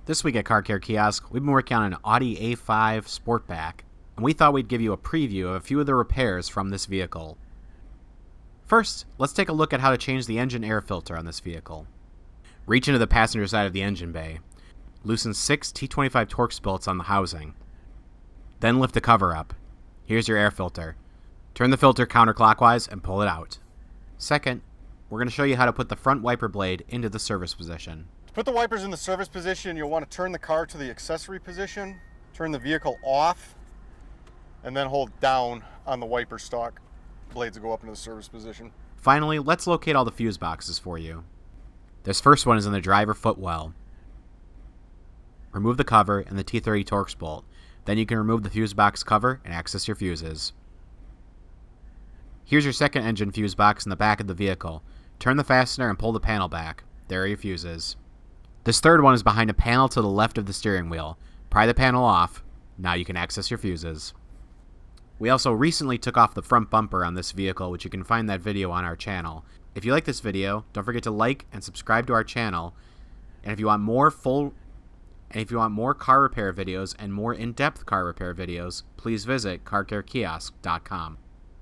This week at Car Care Kiosk, we've been working on an Audi A5 Sportback, and we thought we'd give you a preview of a few of the repairs from this vehicle. First, let's take a look at how to change the engine air filter on this vehicle. Reach into the passenger side of the engine bay. Loosen 6 T25 Torx bolts on the housing. Then lift the cover up. Here's your air filter. Turn the filter counterclockwise and pull it out. Second, we're going to show you how to put the front wiper blade into the service position. To put the wipers in the service position, you'll want to turn the car to the accessory position, turn the vehicle off, and then hold down on the wiper stalk. Blades will go up into the service position. Finally, let's locate all the fuse boxes for you. This first one is in the driver footwell. Remove the cover and the T30 Torx bolt. Then you can remove the fuse box cover and access your fuses. Here's your second engine fuse box in the back of the vehicle. Turn the fastener and pull the panel back. There are your fuses. This third one is behind a panel to the left of the steering wheel. Pry the panel off. Now you can access your fuses. We also recently took off the front bumper on this vehicle, which you can find that video on our channel. If you like this video, don't forget to like and subscribe to our channel. And if you want more car repair videos and more in-depth car repair videos, please visit CarCareKiosk.com.